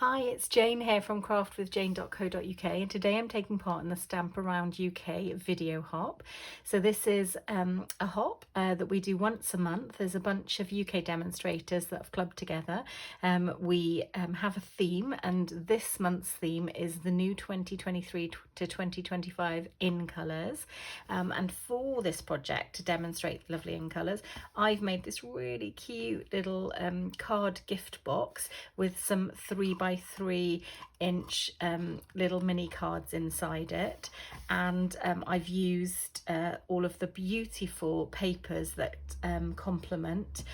Hi, it's Jane here from craftwithjayne.co.uk, and today I'm taking part in the Stamp Around UK video hop. So this is a hop that we do once a month. There's a bunch of UK demonstrators that have clubbed together. We have a theme, and this month's theme is the new 2023 to 2025 in colours. And for this project, to demonstrate the lovely in colours, I've made this really cute little card gift box with some 3x3 inch little mini cards inside it, and I've used all of the beautiful papers that complement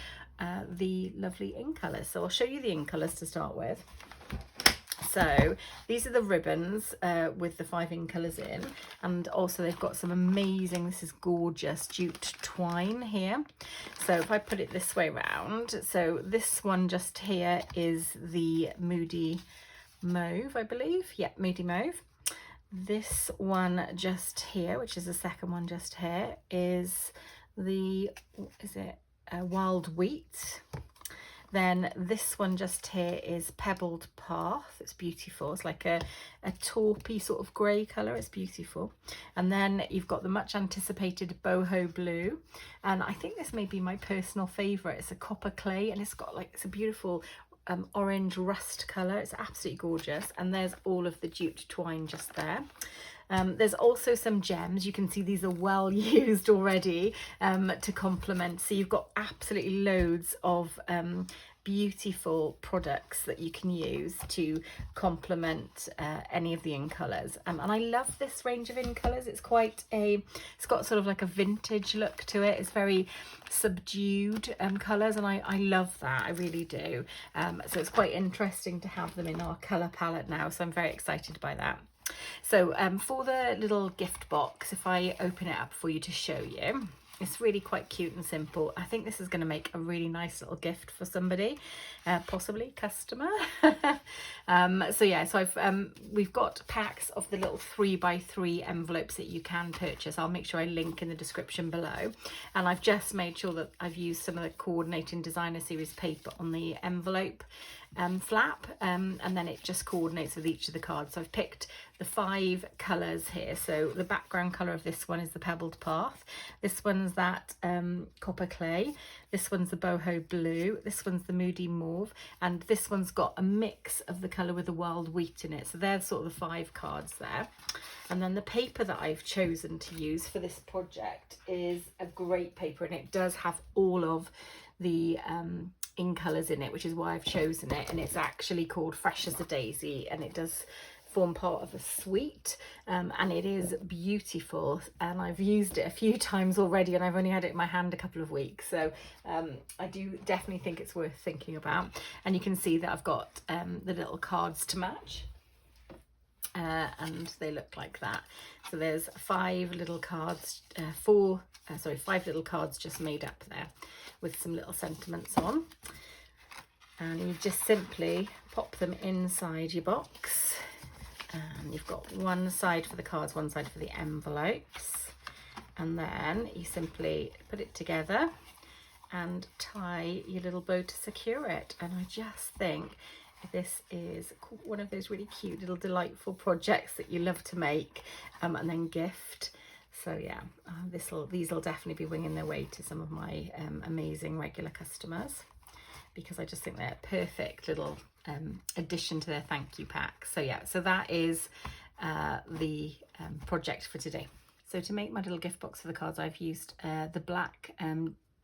the lovely in colours. So I'll show you the in colours to start with. So these are the ribbons with the 5 in colours in, and also they've got some amazing, this is gorgeous jute twine here. So if I put it this way round, so this one just here is the Moody Mauve, I believe. Yeah, Moody Mauve. This one just here, which is the second one just here, is the, Wild Wheat. Then this one just here is Pebbled Path. It's beautiful. It's like a taupey sort of grey colour. It's beautiful. And then you've got the much anticipated Boho Blue. And I think this may be my personal favourite. It's a copper clay, and it's got like, it's a beautiful orange rust colour. It's absolutely gorgeous. And there's all of the jute twine just there. There's also some gems. You can see these are well used already to complement. So you've got absolutely loads of beautiful products that you can use to complement any of the in colours. And I love this range of in colours. It's got sort of like a vintage look to it. It's very subdued colours, and I love that. I really do. So it's quite interesting to have them in our colour palette now. So I'm very excited by that. So for the little gift box, if I open it up for you to show you, it's really quite cute and simple. I think this is going to make a really nice little gift for somebody, possibly customer. So yeah, so we've got packs of the little 3x3 envelopes that you can purchase. I'll make sure I link in the description below. And I've just made sure that I've used some of the Coordinating Designer Series paper on the envelope flap, and then it just coordinates with each of the cards. So I've picked the 5 colours here. So the background colour of this one is the Pebbled Path. This one's that copper clay. This one's the Boho Blue. This one's the Moody Mauve. And this one's got a mix of the colour with the Wild Wheat in it. So there's sort of the 5 cards there. And then the paper that I've chosen to use for this project is a great paper, and it does have all of the in colours in it, which is why I've chosen it. And it's actually called Fresh as a Daisy, and it does form part of a suite, and it is beautiful, and I've used it a few times already, and I've only had it in my hand a couple of weeks. So I do definitely think it's worth thinking about. And you can see that I've got the little cards to match, and they look like that. So there's 5 little cards, 5 little cards just made up there with some little sentiments on, and you just simply pop them inside your box. And you've got one side for the cards, one side for the envelopes, and then you simply put it together and tie your little bow to secure it. And I just think this is one of those really cute little delightful projects that you love to make and then gift. So yeah, these will definitely be winging their way to some of my amazing regular customers, because I just think they're a perfect little addition to their thank you pack. So yeah, so that is the project for today. So to make my little gift box for the cards, I've used the black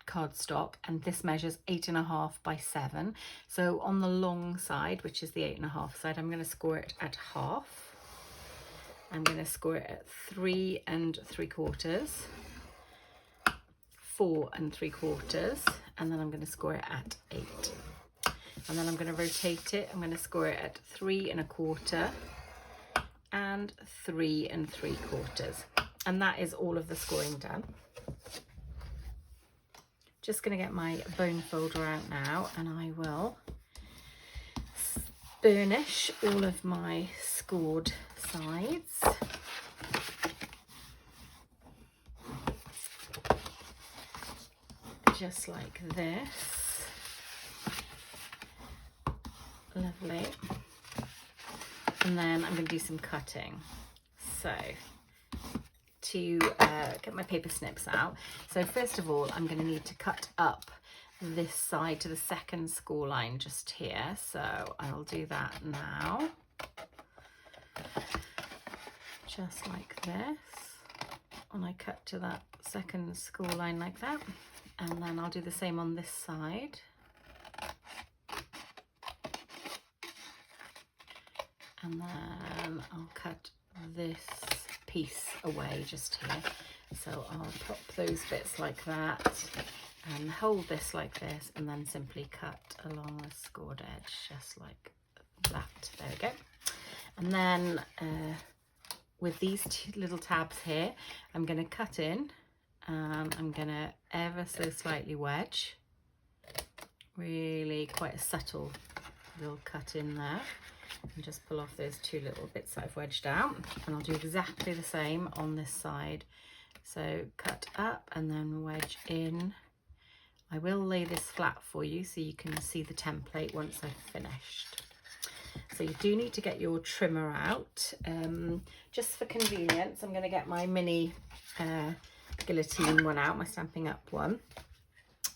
cardstock, and this measures 8.5 by 7. So on the long side, which is the 8.5 side, I'm going to score it at half. I'm going to score it at 3 3/4, 4 3/4, and then I'm going to score it at 8. And then I'm going to rotate it. I'm going to score it at 3 1/4 and 3 3/4. And that is all of the scoring done. Just going to get my bone folder out now, and I will burnish all of my scored sides. Just like this. Lovely. and then I'm going to do some cutting. So to get my paper snips out, so first of all I'm going to need to cut up this side to the second score line just here, so I'll do that now, just like this, and I cut to that second score line like that, and then I'll do the same on this side. And then I'll cut this piece away just here. So I'll pop those bits like that and hold this like this, and then simply cut along the scored edge just like that. There we go. And then with these two little tabs here, I'm going to cut in, and I'm going to ever so slightly wedge. Really quite a subtle little cut in there. And just pull off those two little bits that I've wedged out, and I'll do exactly the same on this side. So cut up and then wedge in. I will lay this flat for you so you can see the template once I've finished. So you do need to get your trimmer out. Just for convenience, I'm going to get my mini guillotine one out, my Stampin' Up one.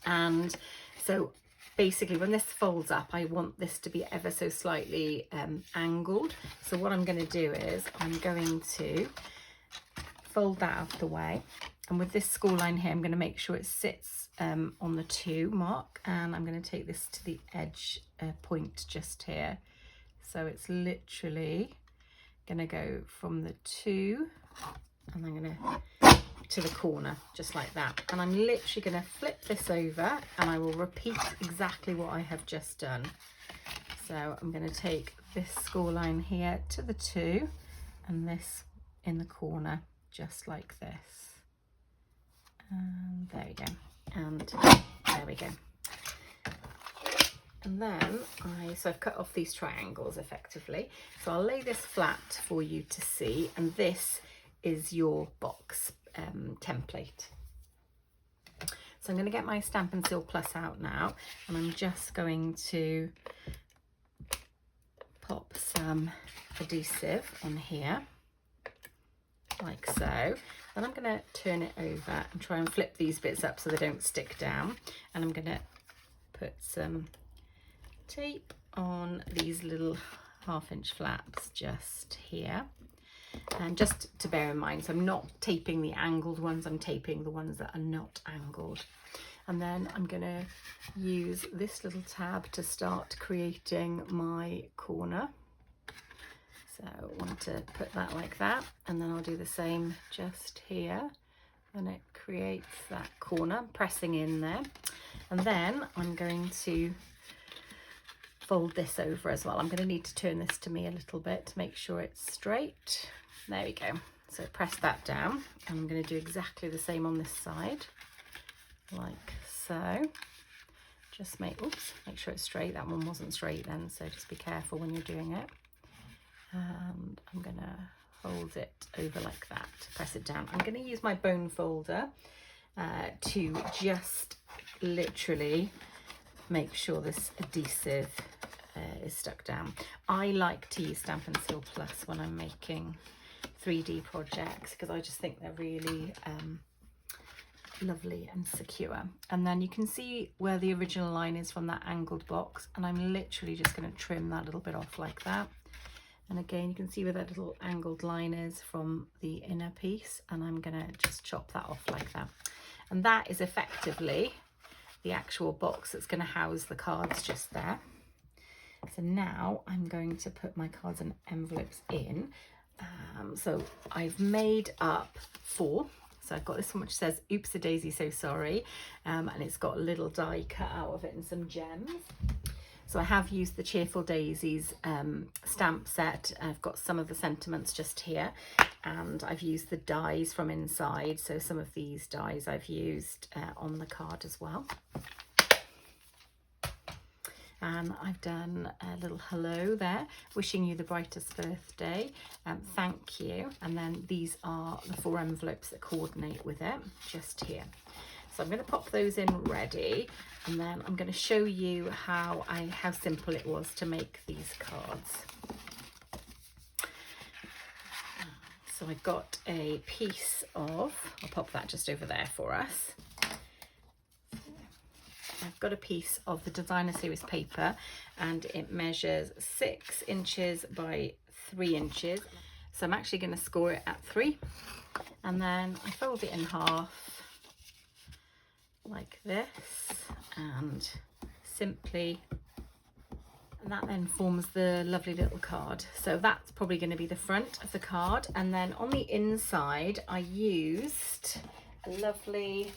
And so basically when this folds up, I want this to be ever so slightly angled. So what I'm going to do is I'm going to fold that out of the way, and with this score line here I'm going to make sure it sits on the 2 mark, and I'm going to take this to the edge point just here. So it's literally going to go from the 2, and I'm going to the corner just like that, and I'm literally going to flip this over, and I will repeat exactly what I have just done. So I'm going to take this score line here to the 2, and this in the corner just like this, and there we go, and there we go. And then so I've cut off these triangles effectively, so I'll lay this flat for you to see, and this is your box template. So I'm going to get my Stampin' Seal Plus out now, and I'm just going to pop some adhesive on here like so. Then I'm going to turn it over and try and flip these bits up so they don't stick down, and I'm going to put some tape on these little 1/2 inch flaps just here. And just to bear in mind, so I'm not taping the angled ones, I'm taping the ones that are not angled. And then I'm going to use this little tab to start creating my corner. So I want to put that like that, and then I'll do the same just here, and it creates that corner, pressing in there. And then I'm going to fold this over as well. I'm going to need to turn this to me a little bit to make sure it's straight. There we go. So press that down, and I'm going to do exactly the same on this side like so. Just make sure it's straight. That one wasn't straight then, so just be careful when you're doing it. And I'm going to hold it over like that, press it down. I'm going to use my bone folder to just literally make sure this adhesive is stuck down. I like to use Stampin' Seal Plus when I'm making 3D projects because I just think they're really lovely and secure. And then you can see where the original line is from that angled box, and I'm literally just going to trim that little bit off like that. And again, you can see where that little angled line is from the inner piece, and I'm going to just chop that off like that. And that is effectively the actual box that's going to house the cards just there. So now I'm going to put my cards and envelopes in. So I've made up 4. So I've got this one which says "Oops a Daisy, so sorry," and it's got a little die cut out of it and some gems. So I have used the Cheerful Daisies stamp set. I've got some of the sentiments just here, and I've used the dies from inside. So some of these dies I've used on the card as well. And I've done a little hello there, wishing you the brightest birthday, thank you. And then these are the 4 envelopes that coordinate with it just here. So I'm going to pop those in ready, and then I'm going to show you how simple it was to make these cards. So I've got a piece of, I'll pop that just over there for us. I've got a piece of the designer series paper, and it measures 6 inches by 3 inches. So I'm actually going to score it at 3, and then I fold it in half like this, and simply, and that then forms the lovely little card. So that's probably going to be the front of the card. And then on the inside, I used a lovely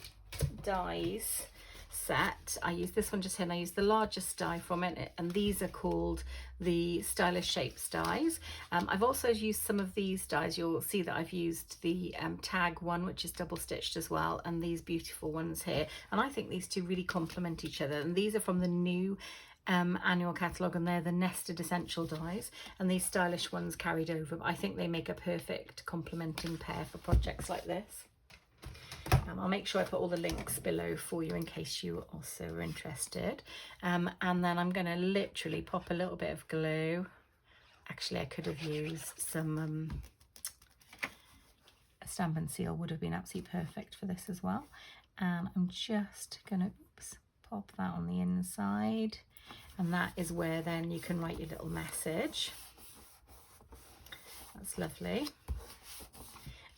dies set. I used this one just here, and I used the largest die from it, and these are called the Stylish Shapes dies. I've also used some of these dies. You'll see that I've used the tag one, which is double stitched as well, and these beautiful ones here, and I think these two really complement each other. And these are from the new annual catalogue, and they're the nested essential dies, and these stylish ones carried over. I think they make a perfect complementing pair for projects like this. I'll make sure I put all the links below for you in case you also are interested. And then I'm going to literally pop a little bit of glue. Actually, I could have used some a Stampin' seal would have been absolutely perfect for this as well. And I'm just going to pop that on the inside, and that is where then you can write your little message. That's lovely.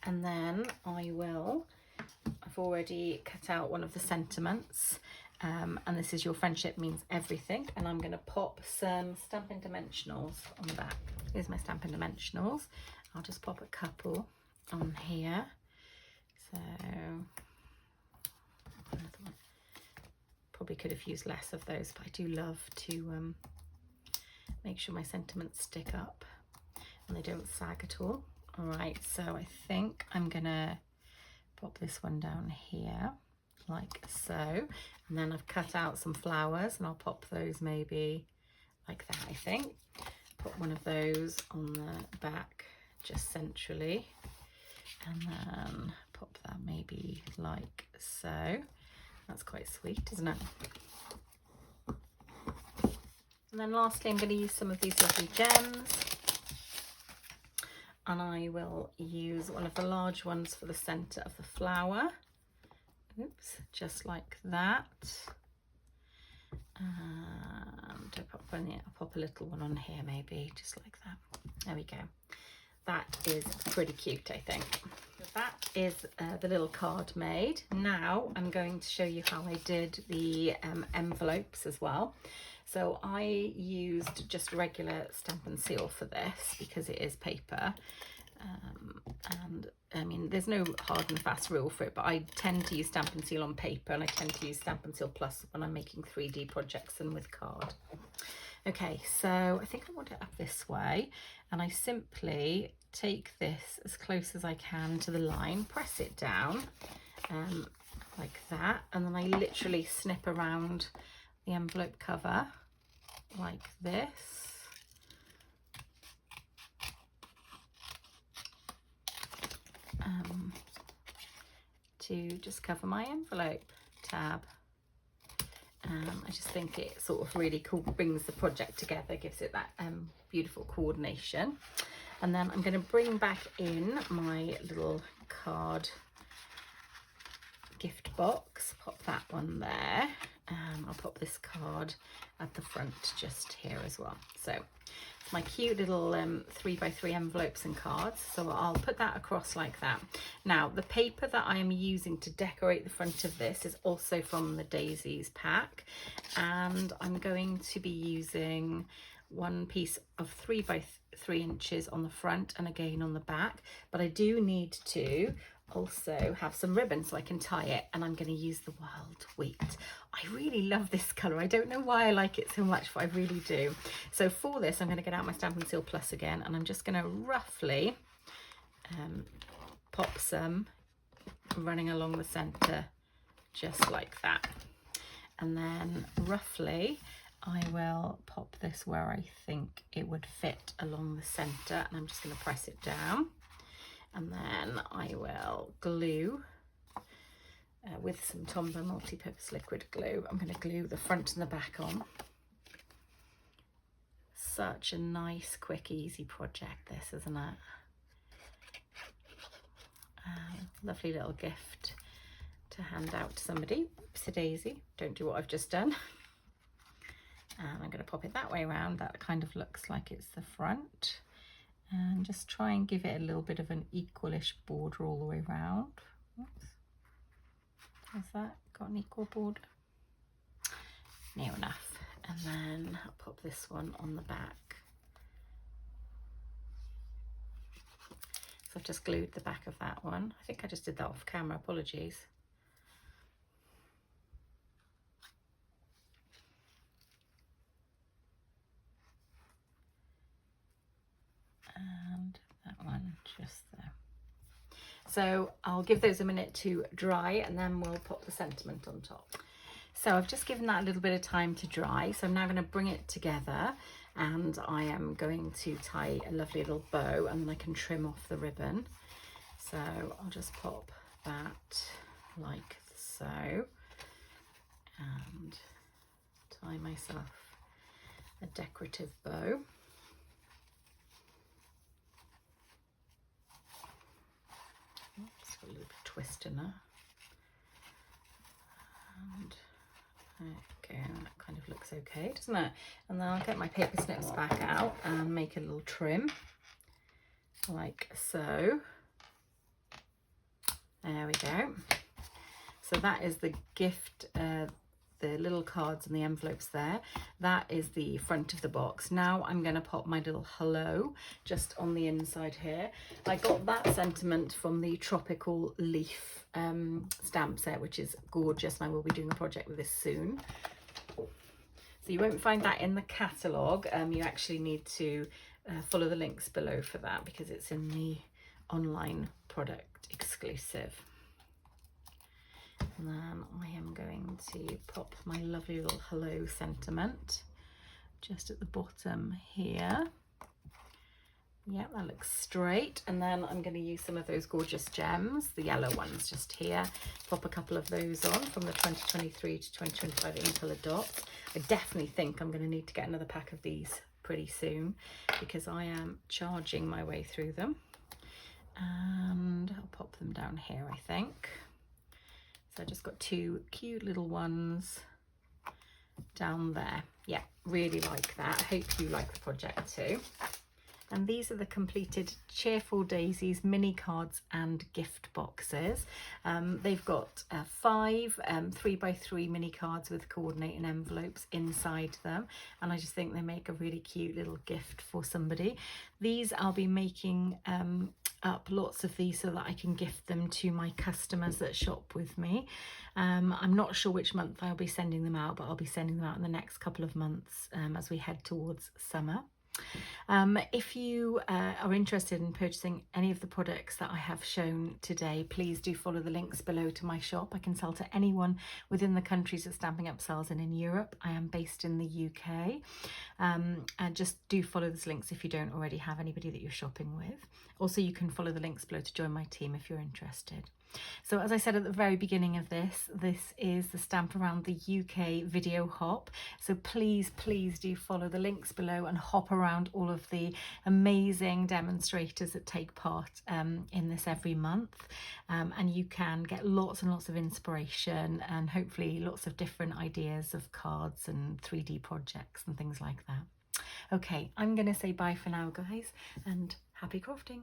And then I've already cut out one of the sentiments, and this is "Your friendship means everything," and I'm going to pop some Stampin' Dimensionals on the back. Here's my Stampin' Dimensionals. I'll just pop a couple on here. So probably could have used less of those, but I do love to make sure my sentiments stick up and they don't sag at all. All right, so I think I'm gonna pop this one down here like so, and then I've cut out some flowers, and I'll pop those maybe like that. I think put one of those on the back just centrally, and then pop that maybe like so. That's quite sweet, isn't it? And then lastly, I'm going to use some of these lovely gems, and I will use one of the large ones for the center of the flower. Oops, just like that. And I'll pop a little one on here maybe, just like that. There we go. That is pretty cute, I think. So that is the little card made. Now I'm going to show you how I did the envelopes as well. So I used just regular Stampin' seal for this because it is paper. And I mean, there's no hard and fast rule for it, but I tend to use Stampin' seal on paper, and I tend to use Stampin' seal plus when I'm making 3D projects and with card. Okay, so I think I want it up this way, and I simply take this as close as I can to the line, press it down like that, and then I literally snip around the envelope cover like this. To just cover my envelope tab. I just think it sort of really cool, brings the project together, gives it that beautiful coordination. And then I'm going to bring back in my little card gift box, pop that one there. I'll pop this card at the front just here as well. So it's my cute little 3x3 envelopes and cards. So I'll put that across like that. Now the paper that I am using to decorate the front of this is also from the Daisies pack, and I'm going to be using one piece of 3x3 inches on the front and again on the back, but I do need to also have some ribbon so I can tie it, and I'm going to use the Wild Wheat. I really love this colour. I don't know why I like it so much, but I really do. So for this, I'm going to get out my Stampin' Seal Plus again, and I'm just going to roughly pop some running along the centre just like that, and then roughly I will pop this where I think it would fit along the centre, and I'm just going to press it down. And then I will glue with some Tombow multi-purpose liquid glue. I'm going to glue the front and the back on. Such a nice, quick, easy project this, isn't it? Lovely little gift to hand out to somebody. Oopsie daisy, don't do what I've just done. And I'm going to pop it that way around. That kind of looks like it's the front. And just try and give it a little bit of an equalish border all the way around. Oops. Has that got an equal border? Near enough. And then I'll pop this one on the back. So I've just glued the back of that one. I think I just did that off camera, apologies. And that one just there. So I'll give those a minute to dry and then we'll pop the sentiment on top. So I've just given that a little bit of time to dry. So I'm now going to bring it together and I am going to tie a lovely little bow and then I can trim off the ribbon. So I'll just pop that like so and tie myself a decorative bow. It's got a little bit of twist in there. And okay, that kind of looks okay, doesn't it? And then I'll get my paper snips back out and make a little trim like so. There we go. So that is the gift, the little cards and the envelopes there. That is the front of the box. Now I'm going to pop my little hello just on the inside here. I got that sentiment from the Tropical Leaf stamp set, which is gorgeous, and I will be doing a project with this soon. So you won't find that in the catalogue. You actually need to follow the links below for that because it's in the online product exclusive. And then I am going to pop my lovely little hello sentiment just at the bottom here. Yeah, that looks straight. And then I'm going to use some of those gorgeous gems, the yellow ones just here. Pop a couple of those on from the 2023 to 2025 in colour dots. I definitely think I'm going to need to get another pack of these pretty soon because I am charging my way through them. And I'll pop them down here, I think. So I just got two cute little ones down there. Yeah, really like that. I hope you like the project too. And these are the completed Cheerful Daisies mini cards and gift boxes. They've got 5 3x3 mini cards with coordinating envelopes inside them. And I just think they make a really cute little gift for somebody. These I'll be making up lots of these so that I can gift them to my customers that shop with me. I'm not sure which month I'll be sending them out, but I'll be sending them out in the next couple of months as we head towards summer. If you are interested in purchasing any of the products that I have shown today, please do follow the links below to my shop. I can sell to anyone within the countries that Stampin' Up sells in Europe. I am based in the UK. And just do follow those links if you don't already have anybody that you're shopping with. Also, you can follow the links below to join my team if you're interested. So as I said at the very beginning of this is the Stamp Around the UK video hop. So please do follow the links below and hop around all of the amazing demonstrators that take part in this every month. And you can get lots and lots of inspiration and hopefully lots of different ideas of cards and 3D projects and things like that. Okay, I'm going to say bye for now, guys, and happy crafting.